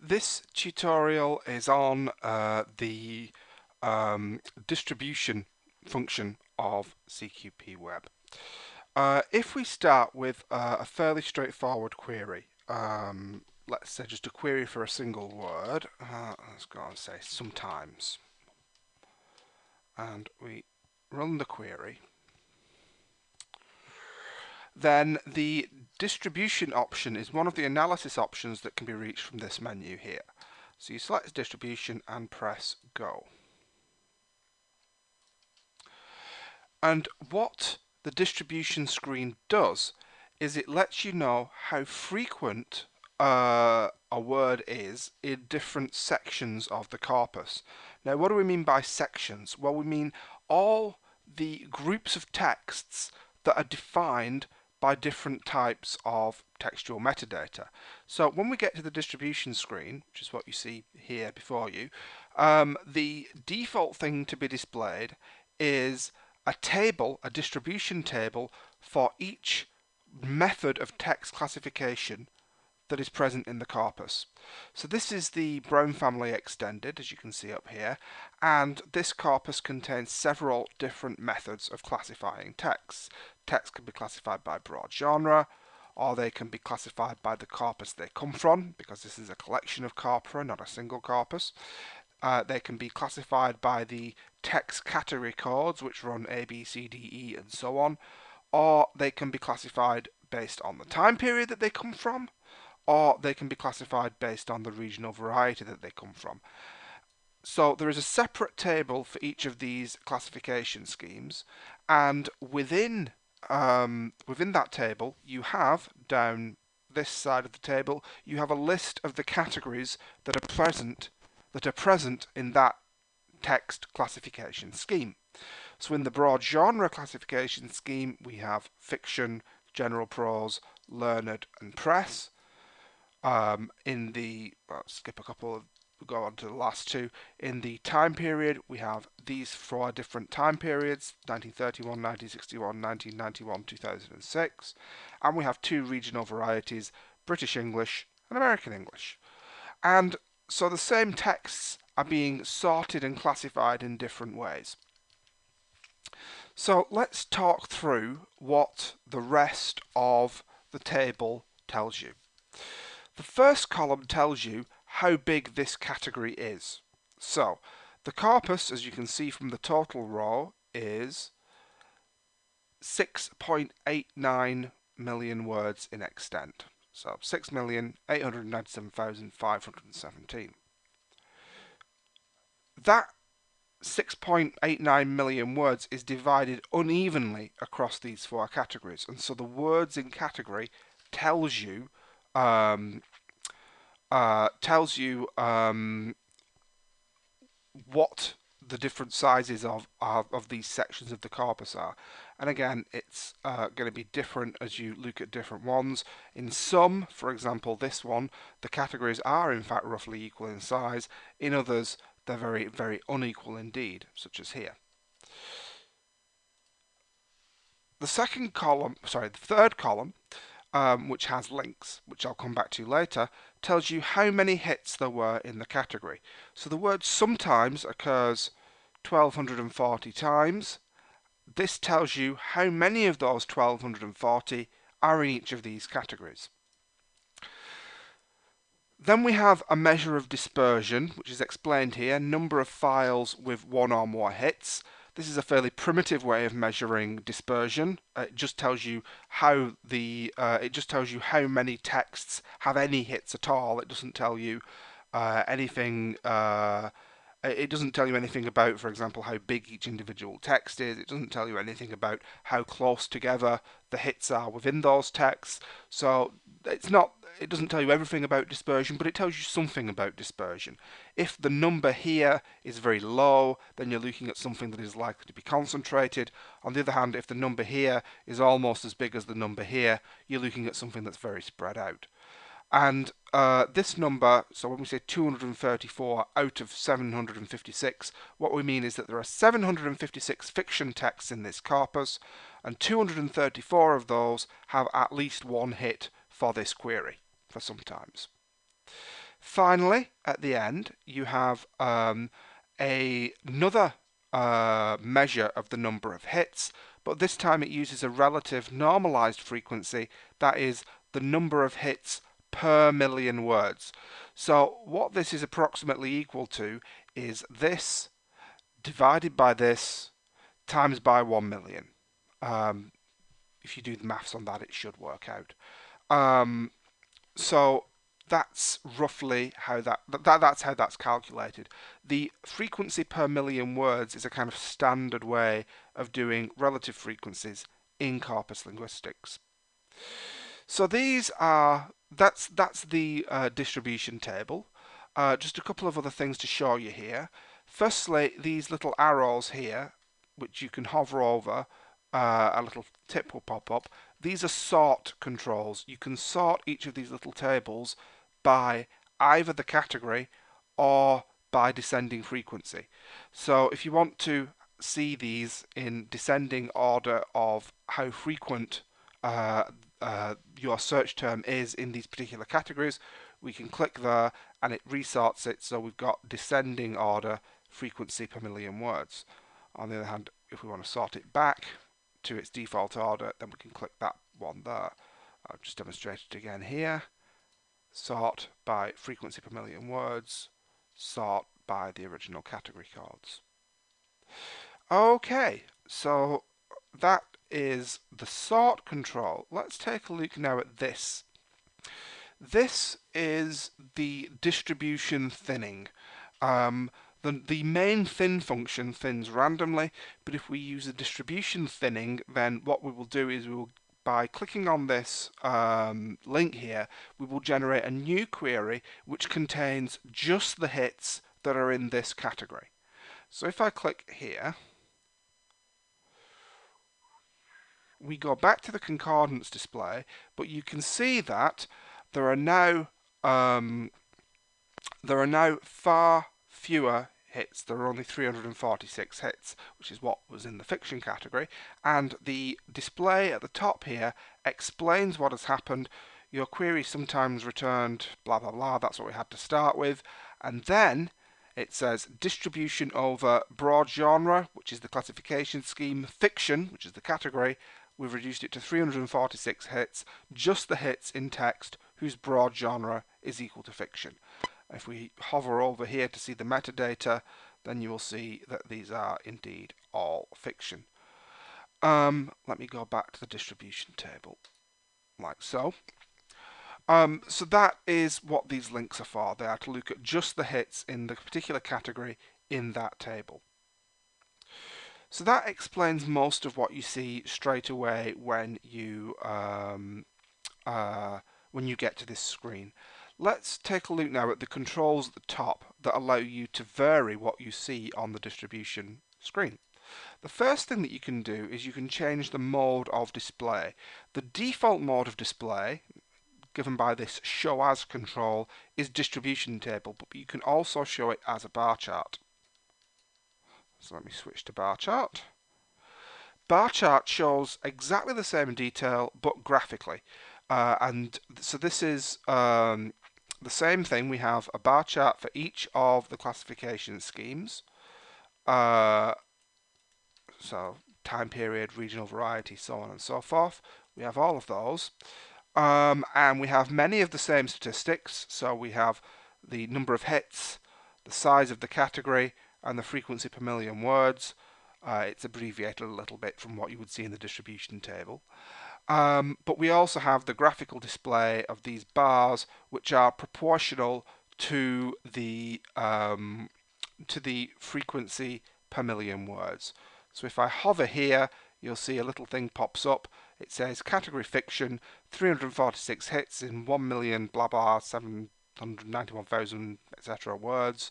This tutorial is on the distribution function of CQPweb. If we start with a fairly straightforward query, let's say just a query for a single word, let's go and say sometimes, and we run the query, then the distribution option is one of the analysis options that can be reached from this menu here. So you select distribution and press go. And what the distribution screen does is it lets you know how frequent a word is in different sections of the corpus. Now, what do we mean by sections? Well, we mean all the groups of texts that are defined by different types of textual metadata. So when we get to the distribution screen, which is what you see here before you, the default thing to be displayed is a table, a distribution table for each method of text classification that is present in the corpus. So this is the Brown family extended, as you can see up here, and this corpus contains several different methods of classifying texts. Text can be classified by broad genre, or they can be classified by the corpus they come from, because this is a collection of corpora, not a single corpus. They can be classified by the text category codes, which run A, B, C, D, E, and so on, or they can be classified based on the time period that they come from, or they can be classified based on the regional variety that they come from. So there is a separate table for each of these classification schemes, and within that table you have, down this side of the table, you have a list of the categories that are present in that text classification scheme. So in the broad genre classification scheme we have fiction, general prose, learned and press. In the, skip a couple, go on to the last two. In the time period, we have these four different time periods: 1931, 1961, 1991, 2006. And we have two regional varieties: British English and American English. And so the same texts are being sorted and classified in different ways. So let's talk through what the rest of the table tells you. The first column tells you how big this category is. So the corpus, as you can see from the total row, is 6.89 million words in extent. So 6,897,517. That 6.89 million words is divided unevenly across these four categories, and so the words in category tells you what the different sizes of these sections of the corpus are. And again, it's going to be different as you look at different ones. In some, for example this one, the categories are in fact roughly equal in size. In others, they're very, very unequal indeed, such as here. The third column, which has links, which I'll come back to later, tells you how many hits there were in the category. So the word sometimes occurs 1240 times. This tells you how many of those 1240 are in each of these categories. Then we have a measure of dispersion, which is explained here: number of files with one or more hits. This is a fairly primitive way of measuring dispersion. It just tells you how many texts have any hits at all. It doesn't tell you anything. It doesn't tell you anything about, for example, how big each individual text is. It doesn't tell you anything about how close together the hits are within those texts. So it doesn't tell you everything about dispersion, but it tells you something about dispersion. If the number here is very low, then you're looking at something that is likely to be concentrated. On the other hand, if the number here is almost as big as the number here, you're looking at something that's very spread out. And this number, so when we say 234 out of 756, what we mean is that there are 756 fiction texts in this corpus, and 234 of those have at least one hit for this query, for sometimes. Finally, at the end, you have another measure of the number of hits, but this time it uses a relative normalized frequency, that is the number of hits per million words. So what this is approximately equal to is this divided by this times by 1 million. If you do the maths on that, it should work out. So that's roughly how that's how that's calculated. The frequency per million words is a kind of standard way of doing relative frequencies in corpus linguistics. So that's the distribution table. Just a couple of other things to show you here. Firstly, these little arrows here, which you can hover over, a little tip will pop up. These are sort controls. You can sort each of these little tables by either the category or by descending frequency. So if you want to see these in descending order of how frequent your search term is in these particular categories, we can click there and it resorts it, so we've got descending order frequency per million words. On the other hand, if we want to sort it back to its default order, then we can click that one there. I've just demonstrated it again here. Sort by frequency per million words, sort by the original category codes. Okay, so that is the sort control. Let's take a look now at this. This is the distribution thinning. The main thin function thins randomly, but if we use the distribution thinning, then what we will do is by clicking on this link here, we will generate a new query which contains just the hits that are in this category. So if I click here, we go back to the concordance display, but you can see that there are now far fewer hits. There are only 346 hits, which is what was in the fiction category, and the display at the top here explains what has happened. Your query sometimes returned blah blah blah, that's what we had to start with, and then it says distribution over broad genre, which is the classification scheme, fiction, which is the category. We've reduced it to 346 hits, just the hits in text whose broad genre is equal to fiction. If we hover over here to see the metadata, then you will see that these are indeed all fiction. Let me go back to the distribution table, like so. So that is what these links are for. They are to look at just the hits in the particular category in that table. So that explains most of what you see straight away when you get to this screen. Let's take a look now at the controls at the top that allow you to vary what you see on the distribution screen. The first thing that you can do is you can change the mode of display. The default mode of display, given by this show as control, is distribution table, but you can also show it as a bar chart. So let me switch to bar chart. Bar chart shows exactly the same detail but graphically, and so this is the same thing. We have a bar chart for each of the classification schemes, so time period, regional variety, so on and so forth. We have all of those, and we have many of the same statistics. So we have the number of hits, the size of the category, and the frequency per million words. It's abbreviated a little bit from what you would see in the distribution table. But we also have the graphical display of these bars, which are proportional to the frequency per million words. So if I hover here, you'll see a little thing pops up. It says category fiction, 346 hits in 1 million blah blah 791,000 etc. words,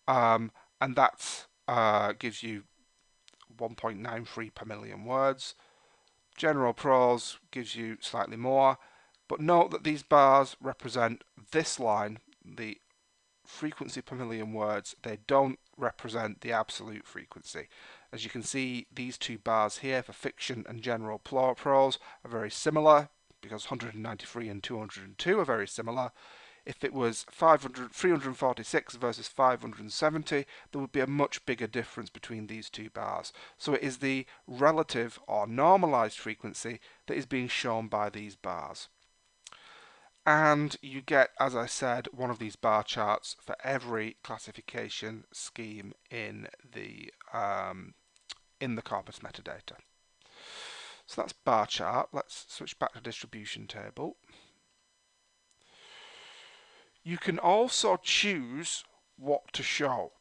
and that gives you 1.93 per million words. General prose gives you slightly more, but note that these bars represent this line, the frequency per million words. They don't represent the absolute frequency. As you can see, these two bars here for fiction and general prose are very similar, because 193 and 202 are very similar. If it was 346 versus 570, there would be a much bigger difference between these two bars. So it is the relative or normalized frequency that is being shown by these bars. And you get, as I said, one of these bar charts for every classification scheme in the corpus metadata. So that's bar chart. Let's switch back to distribution table. You can also choose what to show.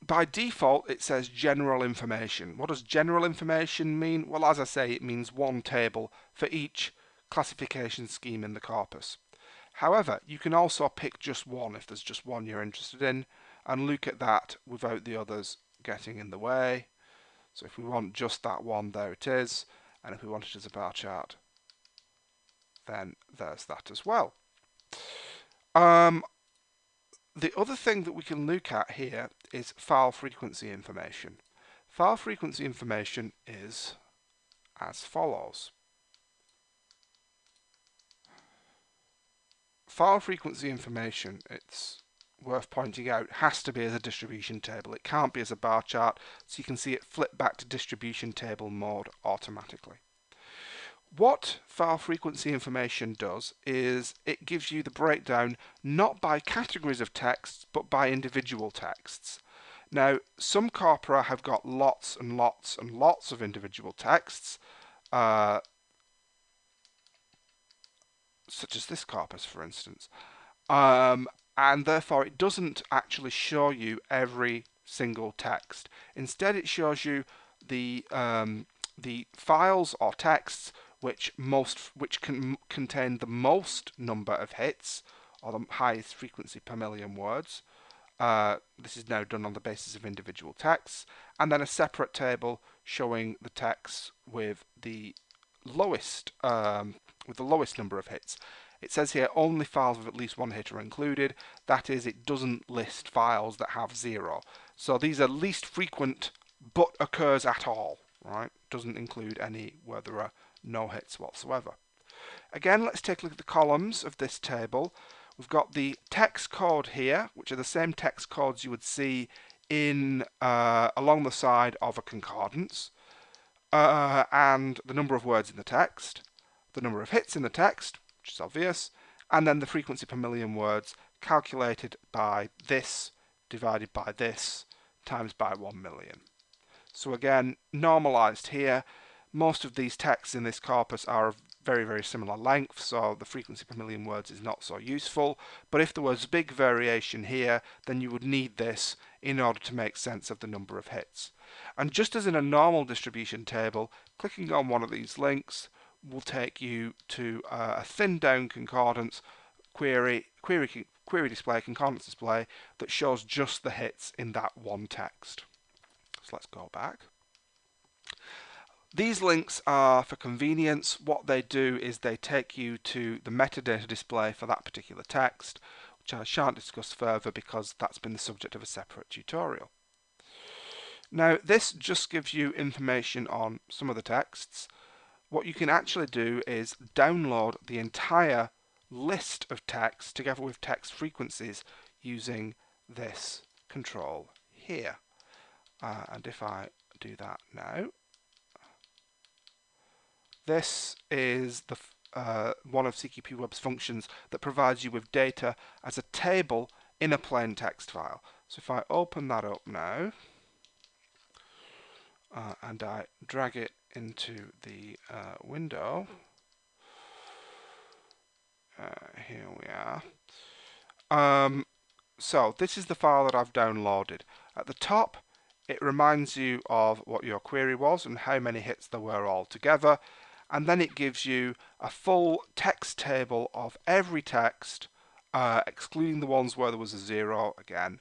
By default, it says general information. What does general information mean? Well, as I say, it means one table for each classification scheme in the corpus. However, you can also pick just one if there's just one you're interested in and look at that without the others getting in the way. So if we want just that one, there it is. And if we want it as a bar chart, then there's that as well. The other thing that we can look at here is file frequency information. File frequency information is as follows. File frequency information, it's worth pointing out, has to be as a distribution table. It can't be as a bar chart, so you can see it flip back to distribution table mode automatically. What file frequency information does is it gives you the breakdown not by categories of texts but by individual texts. Now, some corpora have got lots and lots and lots of individual texts, such as this corpus, for instance, and therefore it doesn't actually show you every single text. Instead, it shows you the files or texts which can contain the most number of hits, or the highest frequency per million words. This is now done on the basis of individual texts, and then a separate table showing the texts with the lowest number of hits. It says here only files with at least one hit are included. That is, it doesn't list files that have 0. So these are least frequent but occurs at all, right? Doesn't include any where there are no hits whatsoever. Again, let's take a look at the columns of this table. We've got the text code here, which are the same text codes you would see in along the side of a concordance, and the number of words in the text, the number of hits in the text, which is obvious, and then the frequency per million words calculated by this divided by this times by 1 million. So again, normalized here. Most of these texts in this corpus are of very, very similar length, so the frequency per million words is not so useful. But if there was big variation here, then you would need this in order to make sense of the number of hits. And just as in a normal distribution table, clicking on one of these links will take you to a thinned down concordance query display, concordance display, that shows just the hits in that one text. So let's go back. These links are for convenience. What they do is they take you to the metadata display for that particular text, which I shan't discuss further because that's been the subject of a separate tutorial. Now, this just gives you information on some of the texts. What you can actually do is download the entire list of text together with text frequencies using this control here. And if I do that now, this is the one of CQPweb's functions that provides you with data as a table in a plain text file. So if I open that up now and I drag it into the window, here we are. So this is the file that I've downloaded. At the top, it reminds you of what your query was and how many hits there were altogether. And then it gives you a full text table of every text, excluding the ones where there was a 0 again.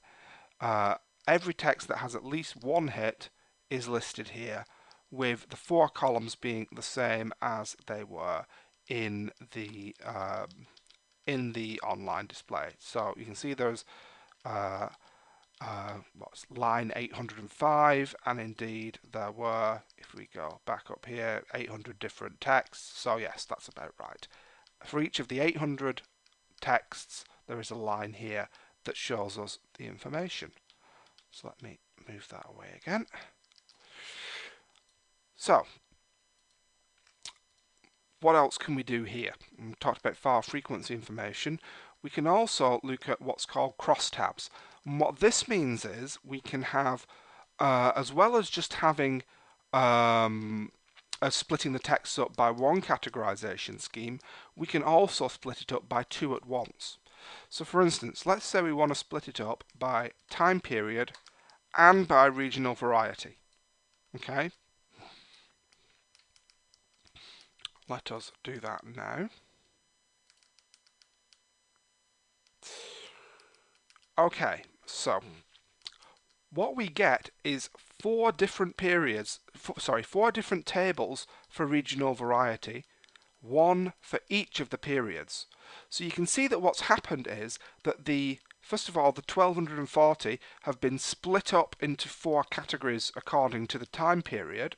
Every text that has at least one hit is listed here, with the 4 columns being the same as they were in the online display. So you can see there's what's line 805, and indeed there were, if we go back up here, 800 different texts. So yes, that's about right. for each of the 800 texts, there is a line here that shows us the information. So let me move that away again. So, what else can we do here? We talked about file frequency information. We can also look at what's called crosstabs. And what this means is we can have, as well as just having splitting the text up by one categorization scheme, we can also split it up by two at once. So for instance, let's say we want to split it up by time period and by regional variety. Okay, let us do that now. Okay, so what we get is four different tables for regional variety, one for each of the periods. So you can see that what's happened is that first of all, the 1240 have been split up into four categories according to the time period,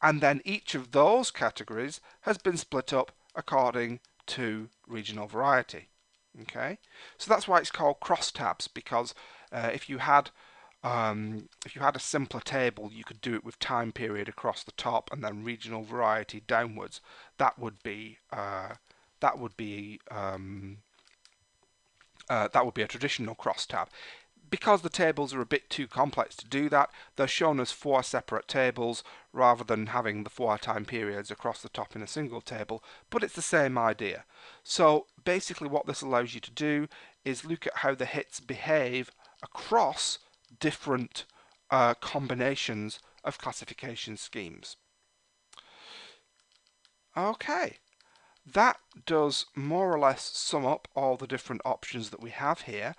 and then each of those categories has been split up according to regional variety. Okay, so that's why it's called crosstabs, because if you had a simpler table, you could do it with time period across the top and then regional variety downwards. That would be a traditional crosstab. Because the tables are a bit too complex to do that, they're shown as four separate tables rather than having the four time periods across the top in a single table, but it's the same idea. So basically what this allows you to do is look at how the hits behave across different combinations of classification schemes. Okay, that does more or less sum up all the different options that we have here.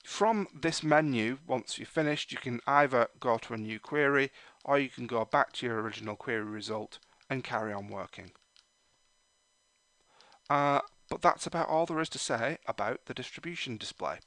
From this menu, once you've finished, you can either go to a new query or you can go back to your original query result and carry on working. But that's about all there is to say about the distribution display.